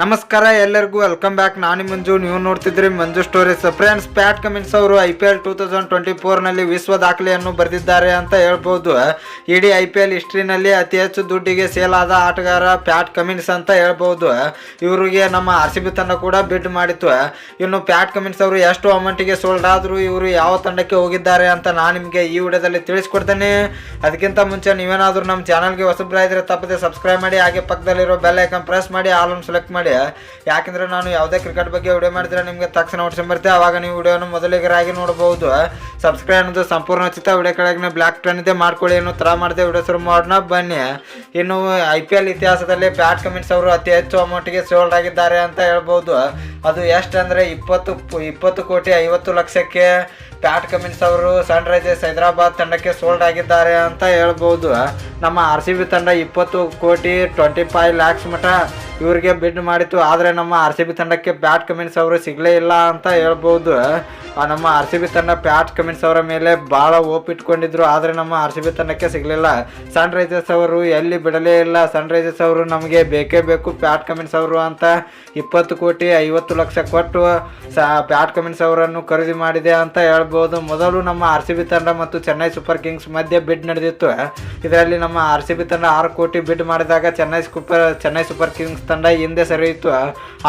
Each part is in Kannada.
ನಮಸ್ಕಾರ ಎಲ್ಲರಿಗೂ ವೆಲ್ಕಮ್ ಬ್ಯಾಕ್. ನಾನು ಮಂಜು, ನೀವು ನೋಡ್ತಿದ್ರಿ ಮಂಜು ಸ್ಟೋರೀಸ್. ಫ್ರೆಂಡ್ಸ್, ಪ್ಯಾಟ್ ಕಮಿನ್ಸ್ ಅವರು IPL 2024ನಲ್ಲಿ ವಿಶ್ವ ದಾಖಲೆಯನ್ನು ಬರೆದಿದ್ದಾರೆ ಅಂತ ಹೇಳ್ಬೋದು. ಇಡೀ IPL ಹಿಸ್ಟ್ರಿನಲ್ಲಿ ಅತಿ ಹೆಚ್ಚು ದುಡ್ಡಿಗೆ ಸೇಲ್ ಆದ ಆಟಗಾರ ಪ್ಯಾಟ್ ಕಮಿನ್ಸ್ ಅಂತ ಹೇಳ್ಬೋದು. ಇವರಿಗೆ ನಮ್ಮ RCB ತಂಡ ಕೂಡ ಬಿಡ್ ಮಾಡಿತ್ತು. ಇನ್ನು ಪ್ಯಾಟ್ ಕಮಿನ್ಸ್ ಅವರು ಎಷ್ಟು ಅಮೌಂಟಿಗೆ ಸೋಲ್ಡ್ ಆದರೂ ಇವರು ಯಾವ ತಂಡಕ್ಕೆ ಹೋಗಿದ್ದಾರೆ ಅಂತ ನಾನು ನಿಮಗೆ ಈ ವಿಡಿಯೋದಲ್ಲಿ ತಿಳಿಸ್ಕೊಡ್ತೇನೆ. ಅದಕ್ಕಿಂತ ಮುಂಚೆ ನೀವೇನಾದರೂ ನಮ್ಮ ಚಾನಲ್ಗೆ ಹೊಸಬ್ರಾಗಿದ್ರೆ ತಪ್ಪದೆ ಸಬ್ಸ್ಕ್ರೈಬ್ ಮಾಡಿ, ಹಾಗೆ ಪಕ್ಕದಲ್ಲಿರೋ ಬೆಲ್ ಐಕಾನ್ ಪ್ರೆಸ್ ಮಾಡಿ ಆಲ್ ಅನ್ನು ಸೆಲೆಕ್ಟ್ ಮಾಡಿ. ಯಾಕೆಂದ್ರೆ ನಾನು ಯಾವುದೇ ಕ್ರಿಕೆಟ್ ಬಗ್ಗೆ ವಿಡಿಯೋ ಮಾಡಿದ್ರೆ ನಿಮಗೆ ತಕ್ಷಣ ನೋಟಿಫಿಕೇಶನ್ ಬರುತ್ತೆ. ಆವಾಗ ನೀವು ವಿಡಿಯೋನ ಮೊದಲಿಗರಾಗಿ ನೋಡಬಹುದು. ಸಬ್ಸ್ಕ್ರೈಬ್ ಅನ್ನೋದು ಸಂಪೂರ್ಣ ಉಚಿತ. ವಿಡಿಯೋ ಕೆಳಗೆ ಬ್ಲಾಕ್ ಟನ್ ಇದೆ, ಮಾಡ್ಕೊಳ್ಳಿ. ಏನು ತರ ಮಾಡಿದೆ ವಿಡಿಯೋ ಶುರು ಮಾಡೋಣ ಬನ್ನಿ. ಇನ್ನು IPL ಇತಿಹಾಸದಲ್ಲಿ ಪ್ಯಾಟ್ ಕಮಿನ್ಸ್ ಅವರು ಅತಿ ಹೆಚ್ಚು ಅಮೌಂಟ್ಗೆ ಸೋಲ್ಡ್ ಆಗಿದ್ದಾರೆ ಅಂತ ಹೇಳ್ಬೋದು. ಅದು ಎಷ್ಟು ಅಂದರೆ 20 ಕೋಟಿ 50 ಲಕ್ಷಕ್ಕೆ ಪ್ಯಾಟ್ ಕಮಿನ್ಸ್ ಅವರು ಸನ್ರೈಸರ್ಸ್ ಹೈದರಾಬಾದ್ ತಂಡಕ್ಕೆ ಸೋಲ್ಡ್ ಆಗಿದ್ದಾರೆ ಅಂತ ಹೇಳ್ಬೋದು. ನಮ್ಮ RCB ತಂಡ 20 ಕೋಟಿ 25 ಲ್ಯಾಕ್ಸ್ ಮಟ ಇವರಿಗೆ ಬಿಡ್ ಮಾಡಿತ್ತು. ಆದರೆ ನಮ್ಮ RCB ತಂಡಕ್ಕೆ ಪ್ಯಾಟ್ ಕಮಿನ್ಸ್ ಅವರು ಸಿಗಲೇ ಇಲ್ಲ ಅಂತ ಹೇಳ್ಬೋದು. ನಮ್ಮ RCB ತಂಡ ಪ್ಯಾಟ್ ಕಮಿನ್ಸ್ ಅವರ ಮೇಲೆ ಭಾಳ ಇಟ್ಕೊಂಡಿದ್ರು, ಆದರೆ ನಮ್ಮ RCB ತಂಡಕ್ಕೆ ಸಿಗಲಿಲ್ಲ. ಸನ್ರೈಸರ್ಸ್ ಅವರು ಎಲ್ಲಿ ಬಿಡಲೇ ಇಲ್ಲ. ಸನ್ರೈಸರ್ಸ್ ಅವರು ನಮಗೆ ಬೇಕೇ ಬೇಕು ಪ್ಯಾಟ್ ಕಮಿನ್ಸ್ ಅವರು ಅಂತ 20 ಕೋಟಿ 50 ಲಕ್ಷ ಕೊಟ್ಟು ಪ್ಯಾಟ್ ಕಮಿನ್ಸ್ ಅವರನ್ನು ಖರೀದಿ ಮಾಡಿದೆ ಅಂತ ಹೇಳ್ಬೋದು. ಮೊದಲು ನಮ್ಮ RCB ತಂಡ ಮತ್ತು ಚೆನ್ನೈ ಸೂಪರ್ ಕಿಂಗ್ಸ್ ಮಧ್ಯೆ ಬಿಡ್ ನಡೆದಿತ್ತು. ಇದರಲ್ಲಿ ನಮ್ಮ RCB ತಂಡ 6 ಕೋಟಿ ಬಿಡ್ ಮಾಡಿದಾಗ ಚೆನ್ನೈ ಸೂಪರ್ ಕಿಂಗ್ಸ್ ತಂಡ ಹಿಂದೆ ಸರಿಯಿತು.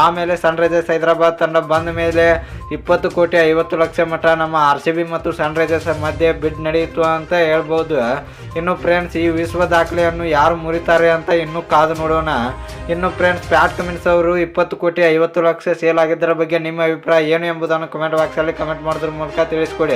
ಆಮೇಲೆ ಸನ್ರೈಸರ್ಸ್ ಹೈದರಾಬಾದ್ ತಂಡ ಬಂದ ಮೇಲೆ 20 ಕೋಟಿ 50 ಲಕ್ಷ ಮಟ ನಮ್ಮ RCB ಮತ್ತು ಸನ್ರೈಸರ್ಸ್ ಮಧ್ಯೆ ಬಿಡ್ ನಡೆಯಿತು ಅಂತ ಹೇಳ್ಬೋದು. ಇನ್ನು ಫ್ರೆಂಡ್ಸ್, ಈ ವಿಶ್ವ ದಾಖಲೆಯನ್ನು ಯಾರು ಮುರಿತಾರೆ ಅಂತ ಇನ್ನೂ ಕಾದು ನೋಡೋಣ. ಇನ್ನು ಫ್ರೆಂಡ್ಸ್, ಪ್ಯಾಟ್ ಕಮಿನ್ಸ್ ಅವರು 20 ಕೋಟಿ 50 ಲಕ್ಷ ಸೇಲ್ ಆಗಿದ್ದರ ಬಗ್ಗೆ ನಿಮ್ಮ ಅಭಿಪ್ರಾಯ ಏನು ಎಂಬುದನ್ನು ಕಮೆಂಟ್ ಬಾಕ್ಸಲ್ಲಿ ಕಮೆಂಟ್ ಮಾಡೋದ್ರ ಮೂಲಕ ತಿಳಿಸ್ಕೊಡಿ.